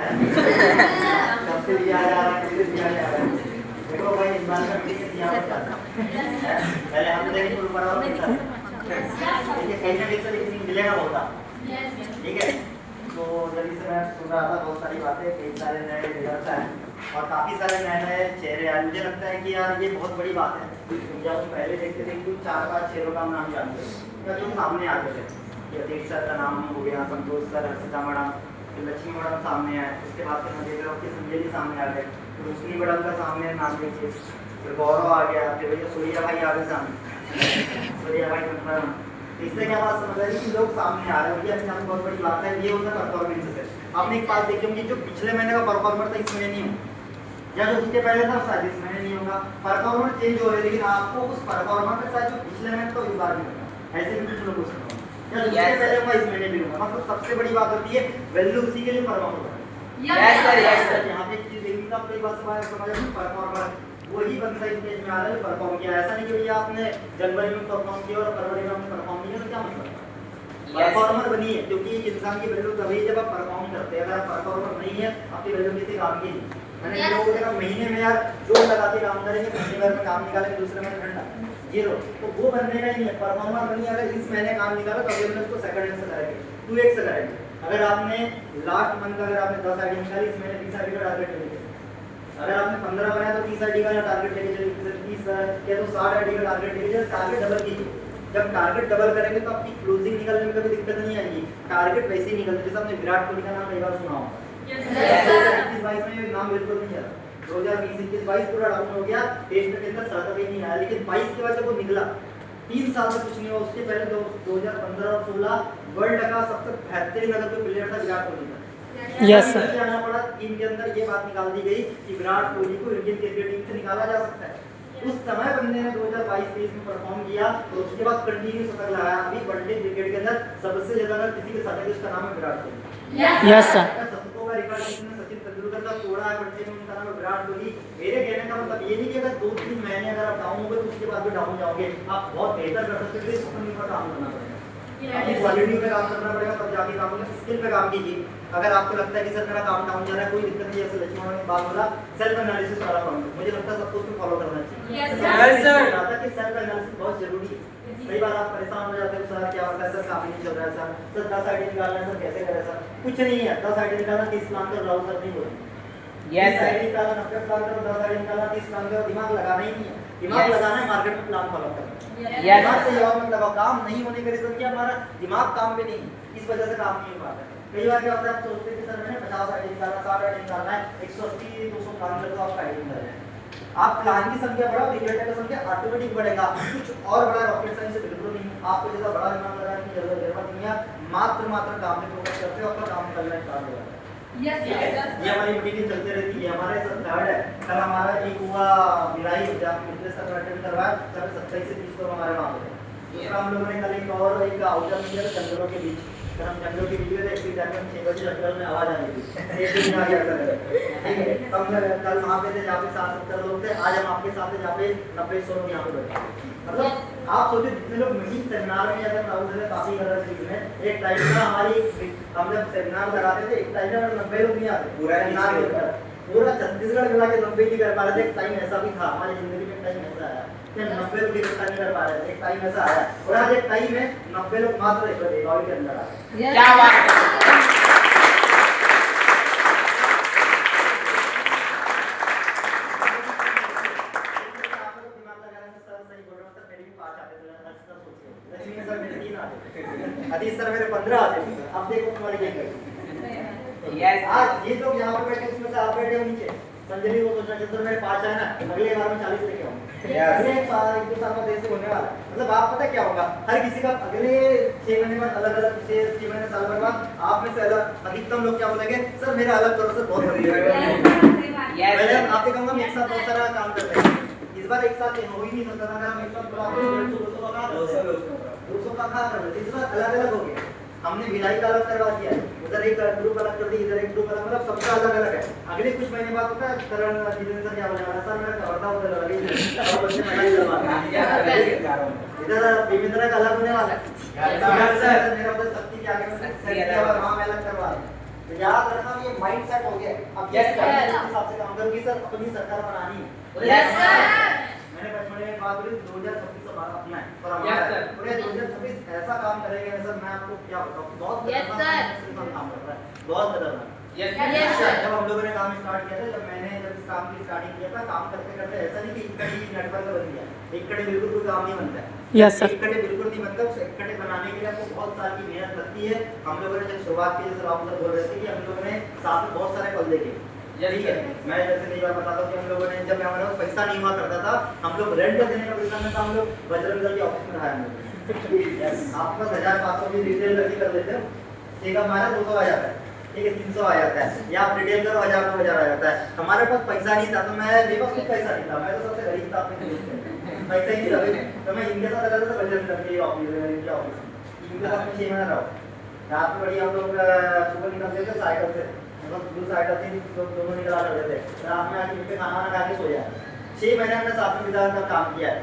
कब से दिया जा रहा है, किसे दिया जा रहा है। देखो भाई इस बार का मीटिंग दिया होता है। पहले हम देखेंगे फुल बराबर नहीं था। देखिए कहीं ना कहीं से लेकिन मिलेगा होता। ठीक है। तो जल्दी से मैं सुन रहा था बहुत सारी बातें, कई सारे नए रिजल्ट हैं और काफ़ी सारे नए नए चेहरे आए। मुझे लगता है कि यार ये बहुत बड़ी बात है। जब हम पहले देखते थे कि 4-5 चेहरों का नाम जानते थे जो सामने आते थे। यतीश सर का नाम हो गया, Santosh sir, Harshita madam, Lakshmi madam सामने आए। उसके बाद से मैं देख रहा हूँ कि संजय जी सामने आ गए, रोशनी मैडम का सामने नाम देखिए, फिर गौरव आ गया, फिर भैया सूर्या भाई आ गए सामने, सूर्या भाई कंफर्म। इससे क्या बात समझ रही है कि लोग सामने आ रहे हैं, ये अपने आप बहुत बड़ी बात है। ये होता परफॉर्मेंस है। आपने एक बात देखी होगी, जो पिछले महीने का परफॉर्मर था इस महीने नहीं होगा, या जो उसके पहले था शायद इस महीने नहीं होगा। परफॉर्मर चेंज हो रहे हैं, लेकिन आपको उस परफॉर्मर के साथ जो पिछले महीने तो इस बार नहीं होगा। ऐसे भी कुछ लोग उसको या जो उसके पहले होगा इस महीने भी होगा। मतलब सबसे बड़ी बात होती है वैल्यू उसी के लिए परफॉर्मर होगा। Yes sir. यहाँ पे एक चीज देखी था, आपको एक बात समझ परफॉर्मर वही बंदा स्टेज में आ रहा है परफॉर्म किया। ऐसा नहीं कि भैया आपने जनवरी में परफॉर्म किया और फरवरी में आपने परफॉर्म किया, तो क्या मतलब परफॉर्मर बनिए, क्योंकि इंसान की वैल्यू तभी जब आप परफॉर्म करते हैं। अगर आप परफॉर्मर नहीं है, आपकी वैल्यू किसी काम की नहीं। मैंने लोगों को देखा महीने में यार जोर लगा के काम करेंगे, पहली बार में काम निकालेंगे, दूसरे में ठंडा जीरो, तो वो बनने का ही नहीं है। परफॉर्मर बनिए, अगर इस महीने काम निकाला तो अगले महीने उसको सेकंड से करेंगे, 2x से करेंगे। अगर आपने लास्ट मंथ अगर आपने 10 आईडी निकाली, इस महीने 20 आईडी का टारगेट लेके, अगर आपने 15 बनाया तो 30 आईडी का टारगेट लेके चलिए, 30 या तो 60 आईडी का टारगेट लेके चलिए। टारगेट डबल कीजिए। जब टारगेट डबल करेंगे तो आपकी क्लोजिंग निकलने में कभी दिक्कत नहीं आएगी। टारगेट वैसे ही निकलते, जैसे आपने विराट कोहली का नाम एक बार सुना होगा, 2021-22 में नाम बिल्कुल नहीं आया, 2020-21-22 पूरा डाउन हो गया, टेस्ट के अंदर सारा कभी नहीं आया। लेकिन 22 के बाद जब वो निकला, 3 साल से कुछ नहीं हुआ। उसके पहले 2015 और 16 वर्ल्ड का सबसे बेहतरीन अगर कोई प्लेयर था विराट कोहली था। Yes sir. आना पड़ा टीम के अंदर, ये बात निकाल दी गई कि विराट कोहली को इंडियन क्रिकेट टीम से निकाला जा सकता है। उस समय बंदे ने 2022-23 में परफॉर्म किया और उसके बाद कंटिन्यू शतक लगाया। अभी वनडे क्रिकेट के अंदर सबसे ज्यादा अगर किसी के शतक है उसका नाम है विराट कोहली। Yes sir. शतकों का रिकॉर्ड किसने सचिन तेंदुलकर का तोड़ा है वनडे में, उनका नाम है विराट कोहली। मेरे कहने का मतलब ये नहीं कि अगर 2-3 महीने अगर आप डाउन हो गए तो उसके बाद भी डाउन जाओगे, आप बहुत बेहतर कर सकते हो। इस पर काम करना पड़ेगा, अपनी क्वालिटी पे काम करना पड़ेगा, तब जाके काम होगा। स्किल पे काम कीजिए। अगर आपको लगता है कि सर मेरा काम डाउन जा रहा है, कोई दिक्कत नहीं है, जैसे लक्ष्मण ने बात बोला सेल्फ एनालिसिस वाला पॉइंट, मुझे लगता है सबको उसको फॉलो करना चाहिए। Yes sir. कि सेल्फ एनालिसिस बहुत जरूरी है। कई बार आप परेशान हो जाते हो, सर क्या होता है, सर काम नहीं चल रहा है, सर 10 आईडी निकालना है, सर कैसे करें सर। कुछ नहीं है, 10 आईडी निकालना 30 प्लान कर रहा हूं सर, नहीं बोल यस आईडी निकालना 90 प्लान करो, 10 आईडी निकालना 30 प्लान करो। दिमाग लगाना ही नहीं है, दिमाग लगाना है मार्केट में प्लान फॉलो करना। दिमाग से जवाब मत लगाओ। काम नहीं होने का रीजन क्या, हमारा दिमाग काम पे नहीं, इस वजह से काम नहीं हो पाता है। कई बार क्या होता है, आप सोचते हैं कि सर मैंने 50 आईडी निकालना, 60 आईडी निकालना है, 180-200 प्लान कर दो, आपका आईडी निकल जाए। आप प्लान की संख्या बढ़ाओ, रिजल्ट की संख्या ऑटोमेटिक बढ़ेगा। कुछ और बड़ा रॉकेट साइंस से बिल्कुल नहीं। आपको जैसा बड़ा दिमाग लगाने की जरूरत नहीं है, मात्र काम पे फोकस करते हो, आपका काम निकलना स्टार्ट हो जाता है। ये हमारी मीटिंग चलती रहती है। हमारे सब थर्ड है, कल हमारा एक हुआ भिलाई, जब मित्र सर अटेंड करवाया, कल 27 से 30 लोग हमारे वहाँ पे। दूसरा हम लोगों ने कल एक और एक आउटडोर मीटिंग जंगलों के बीच, सर हम जंगलों के बीच में एक टाइम 6 बजे जंगल में आवाज आ रही थी, एक दिन आ गया सर, ठीक है। हम कल वहाँ पे थे जहाँ पे 60-70 लोग थे, आज हम आपके साथ हैं जहाँ पे 90-100 लोग यहाँ पे बैठे। मतलब आप सोचिए जितने लोग मीटिंग सेमिनार में या फिर काफी अलग चीज में, एक टाइम में हमारी हम जब सेमिनार लगाते थे, एक टाइम में 90 लोग नहीं आते पूरा सेमिनार के ऊपर, पूरा छत्तीसगढ़ मिला के 90 नहीं कर पा रहे थे। एक टाइम ऐसा भी था हमारी जिंदगी में, टाइम ऐसा आया कि 90 लोग इकट्ठा नहीं कर पा रहे थे। एक टाइम ऐसा आया और आज एक टाइम है 90 लोग मात्र एक हॉल के अंदर आए। क्या बात है। अतीश सर मेरे 15 आते थे, अब देखो तुम्हारी क्या करें। यस आज ये लोग यहाँ पे बैठे, इसमें से आप बैठे हो नीचे, संजय जी को सोचना कि सर मेरे 5 आए ना, अगले बार में 40 लेके आऊंगा। अगले 1-2 साल में देश होने वाला है। मतलब आप पता क्या होगा, हर किसी का अगले 6 महीने बाद अलग-अलग, 6 महीने साल भर बाद आप में से अलग अधिकतम लोग क्या बोलेंगे, सर मेरा अलग करो सर, बहुत बढ़िया। यस आपसे कहूंगा हम एक साथ बहुत सारा काम करते हैं, इस बार एक साथ हो ही नहीं सकता था। अगर हम एक साथ 200 का खा कर इस बार अलग-अलग हो गया। हमने भिलाई का अलग करवा दिया, उधर एक ग्रुप अलग कर दी, इधर एक ग्रुप अलग, मतलब सबका अलग-अलग है। अगले कुछ महीने बाद होता है करण जितेंद्र सर क्या बोलने वाला, सर मेरा खबरदार उधर लगा लीजिए और बच्चे मना करवा इधर विमिंद्रा का अलग होने वाला है। सर मेरा उधर शक्ति के आगे में वहां में अलग करवा तो याद रखना ये माइंड सेट हो गया। अब ये हिसाब से काम करोगी सर, अपनी सरकार बनानी है। Yes sir. मैंने बचपन में बात करी 2026 का बात अपना है और हमारा है। पूरे 2026 ऐसा काम करेंगे सर, मैं आपको क्या बताऊं, बहुत खतरनाक काम कर रहा है, बहुत खतरनाक। यस सर, जब हम लोगों ने काम स्टार्ट किया था, जब इस काम की स्टार्टिंग किया था, काम करते करते ऐसा नहीं कि एक कड़ी नेटवर्क बन गया, एक कड़ी बिल्कुल कोई काम नहीं बनता है। Yes sir. एक कड़ी बिल्कुल नहीं बनता, उस एक कड़ी बनाने के लिए आपको बहुत साल की मेहनत लगती है। हम लोगों ने जब शुरुआत की, जैसे आप बोल रहे थे कि हम लोगों ने साथ में बहुत सारे पल देखे, ठीक है। मैं जैसे कई बार बताता हूँ कि हम लोगों ने, जब हमारे पास पैसा नहीं हुआ करता था, हम लोग रेंट देने का पैसा नहीं था, हम लोग बजरंग दल के ऑफिस में रहा हम लोग। आपके पास 1500 की रिटेल करके कर लेते हो, ठीक है, हमारा 200 आ जाता है, ठीक है, 300 आ जाता है, या आप रिटेल करो 1000 2000 आ जाता है। हमारे पास पैसा नहीं था, तो मेरे पास कुछ पैसा नहीं था, मैं तो सबसे गरीब था अपने दोस्त में, पैसा ही नहीं था, तो मैं इनके साथ रहता था, बजरंग दल के ऑफिस में, इनके ऑफिस में, इनके साथ में 6 महीना रहा। रात में बढ़िया हम लोग सुबह निकलते थे साइकिल से, मतलब दूर साइकिल से दोनों निकला करते थे, रात में आके नीचे खाना खा के सो जाए। 6 महीने हमने साथ में बिता कर काम किया है।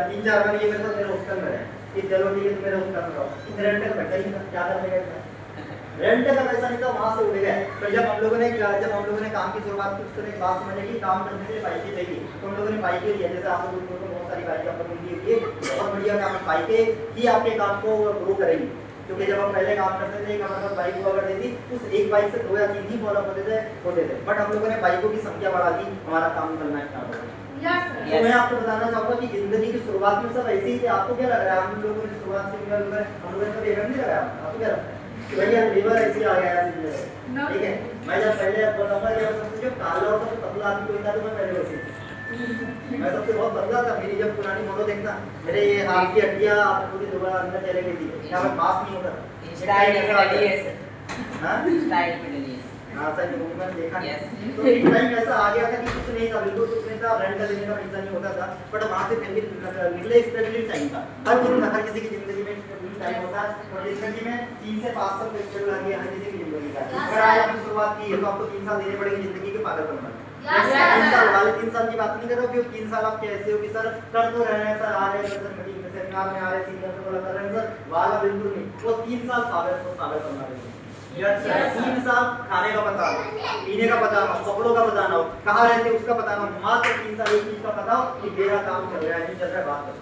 3-4 बार ये मेरे साथ मेरे हॉस्टल में है कि चलो ठीक है तुम मेरे हॉस्टल में रहो, रेंट का पैसा ही नहीं, क्या करने का, रेंट का पैसा नहीं था, वहां से उड़ गए। फिर जब हम लोगों ने काम की शुरुआत की, उस तरह एक बात समझ कि काम करने के लिए बाइकें चाहिए, तो हम लोगों ने बाइकें लिया। जैसे आप लोगों को बहुत सारी बाइकें आपको मिली हुई है, बहुत बढ़िया काम, बाइकें ही आपके काम को ग्रो करेंगी। क्योंकि जब हम पहले काम करते थे, हमारे पास बाइक हुआ करती थी, उस एक बाइक से 2 या 3 ही फॉलो होते थे, बट हम लोगों ने बाइकों की संख्या बढ़ा दी, हमारा काम करना स्टार्ट हो गया। तो मैं आपको बताना चाहूंगा कि जिंदगी की शुरुआत में सब ऐसे ही थे। आपको क्या लग रहा है, हम लोगों ने शुरुआत से हम लोगों ने कभी नहीं लगाया, आपको क्या लगता है कि भैया लीवर ऐसे आ गया, ठीक है। मैं जब पहले बताऊंगा कि सबसे जो काला और सबसे पतला आदमी कोई था, तो मैं पहले वैसे मैं सबसे बहुत पतला था। मेरी जब पुरानी फोटो देखना, मेरे ये हाथ की हड्डियां पूरी दोबारा अंदर चले गई थी, क्या मैं पास नहीं होता, स्टाइल पे डली है सर, हां स्टाइल पे डली है हां सर, जो मैंने देखा Yes. तो एक टाइम ऐसा आ गया था कि कुछ नहीं था, बिल्कुल कुछ नहीं था, रेंट का देने का पैसा नहीं होता था, बट वहां से फिर भी निकले स्पेशलिस्ट टाइम था। हर किसी की जिंदगी में स्पेशलिस्ट टाइम होता है, और जिंदगी में 3 से 5 साल स्पेशल लगे हर किसी की जिंदगी का। अगर आज आपने शुरुआत की है तो आपको 3 साल देने पड़ेंगे जिंदगी के पागलपन में। 3 साल वाले 3 साल की बात नहीं कर रहा हूं, 3 साल आप कैसे हो कि सर कर तो रहे हैं, सर आ रहे हैं, सर मीटिंग में सेमिनार में आ रहे हैं, सीनियर को कर रहे हैं सर, वाला बिल्कुल नहीं। वो 3 साल पागल करना है। यस सर, 3 साल खाने का बताओ, पीने का बताओ, कपड़ों का बताना हो, कहाँ रहते उसका बताना, मात्र 3 साल एक चीज का बताओ कि मेरा काम चल रहा है, नहीं चल रहा है, बात करो।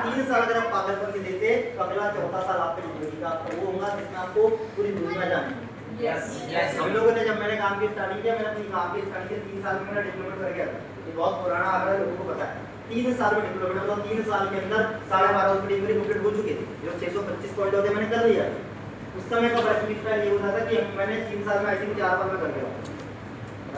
3 साल अगर आप पागलपन के देते, तो अगला 4था साल आपकी जिंदगी का वो होगा जिसमें आपको पूरी दुनिया जानी है। यस हम लोगों ने, जब मैंने काम की स्टार्टिंग किया, मैंने अपनी काम की स्टार्टिंग किया 3 साल में मैंने डिप्लोमेट कर गया था। ये बहुत पुराना आंकड़ा लोगों को पता है। 3 साल में डिप्लोमेट, मतलब 3 साल के अंदर 12.5 डिग्री कंप्लीट हो चुके थे, जो 625 पॉइंट होते मैंने कर लिया। उस समय का बैचलर स्टाइल ये होता था कि मैंने 3 साल में आई थिंक 4 बार में कर लिया।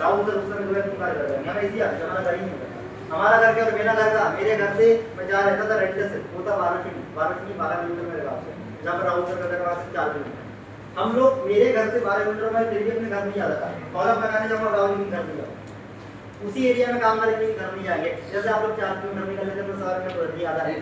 राहुल सर उस समय जो है तुम कार्य कर रहे हैं, मैं ऐसे ही हमारा घर ही नहीं होता, हमारा घर क्या और मेरा घर था, मेरे घर से मैं जहाँ रहता था रेंट से वो था 12 किलोमीटर मेरे गाँव से, जहाँ पर राहुल सर का घर वहाँ से 4 किलोमीटर। हम लोग मेरे घर से 12 किलोमीटर में फिर भी अपने घर नहीं जाता था, कॉलम लगाने जाऊँगा गाँव में घर नहीं जाऊँ, उसी एरिया में काम करने के लिए घर नहीं जाएंगे। जैसे आप लोग 4 किलोमीटर निकल लेते हैं, शहर में तो याद आ रही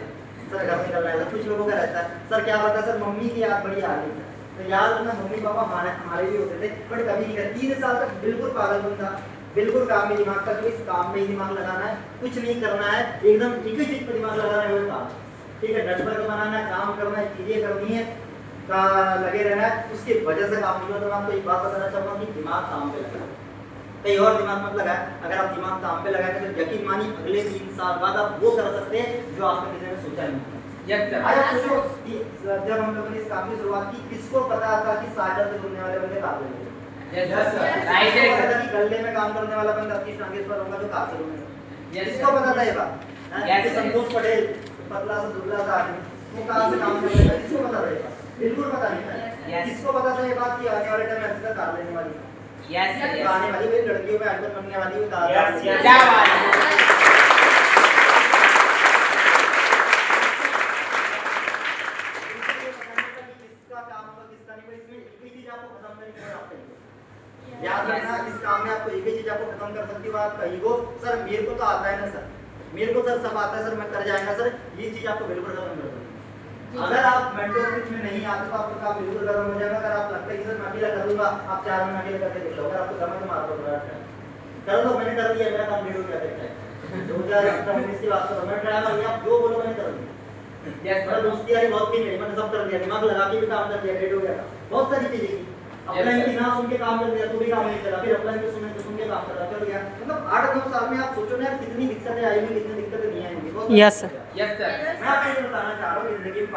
सर घर निकलना है, कुछ लोगों का रहता है सर क्या होता है सर मम्मी की याद बड़ी आ रही है, तो याद अपना मम्मी पापा हमारे भी होते थे, बट कभी नहीं कर। 3 साल तक बिल्कुल पागलपन था, बिल्कुल काम में दिमाग था, इस काम में ही दिमाग लगाना है, कुछ नहीं करना है, एकदम एक ही चीज पर दिमाग लगाना है, वो काम, ठीक है, डट कर बनाना है, काम करना है, चीजें करनी है, का लगे रहना है, उसकी वजह से काम नहीं होता। मैं आपको एक बात बताना चाहूंगा कि दिमाग काम पे लगा, कहीं और दिमाग मत लगाए। अगर आप दिमाग काम पे लगाए तो यकीन मानिए अगले 3 साल बाद आप वो कर सकते हैं जो आपने किसी ने सोचा नहीं। जब हम लोगों ने इस काम की शुरुआत की, किसको पता था कि साइकिल से घूमने वाले बंदे काबिल हैं? गले में काम करने वाला बंदा 30 टांगे पर होगा जो काबिल होगा। किसको पता था ये बात? संतोष पटेल पतला सा दुबला सा आदमी, वो कहाँ से काम करेगा, किसको पता था ये बात? बिल्कुल पता नहीं था। किसको पता था ये बात कि आने वाले टाइम में ऐसा कार लेने वाली है? आने वाली मेरी लड़कियों में आइटम बनने वाली है। क्या बात है। याद रखना इस काम में आपको एक ही चीज आपको खत्म कर सकती है, आपका ईगो। सर मेरे को तो आता है ना सर, मेरे को सर सब आता है सर, मैं कर जाएगा सर, ये चीज आपको बिल्कुल खत्म कर दूंगा। अगर आप मेंटरशिप में नहीं आते तो आपका काम बिल्कुल खत्म हो जाएगा। अगर आप लगता है कि सर मैं अकेला कर लूंगा, आप 4 महीने अकेले करके देख लो, अगर आपको समय तो मार दो कर लो, मैंने कर दिया, मेरा काम वीडियो क्या देखता है 2019 की बात करो, मैं ट्राई कर लिया, आप जो बोलो मैंने कर दिया। मेरा दोस्ती यारी बहुत थी मेरी, मैंने सब कर दिया, दिमाग लगा के भी काम कर दिया, रेडी हो गया था, बहुत सारी चीजें की। अपना इनकी ना सुन के काम कर दिया, तो भी काम नहीं चला, फिर अपना इनकी सुन के काम कर रहा, चल गया। मतलब 8-9 साल में आप सोचो ना यार कितनी दिक्कतें आई होंगी, कितनी दिक्कतें नहीं आई होंगी। Yes yes sir. मैं आपको ये बताना चाह रहा हूँ कि जिंदगी में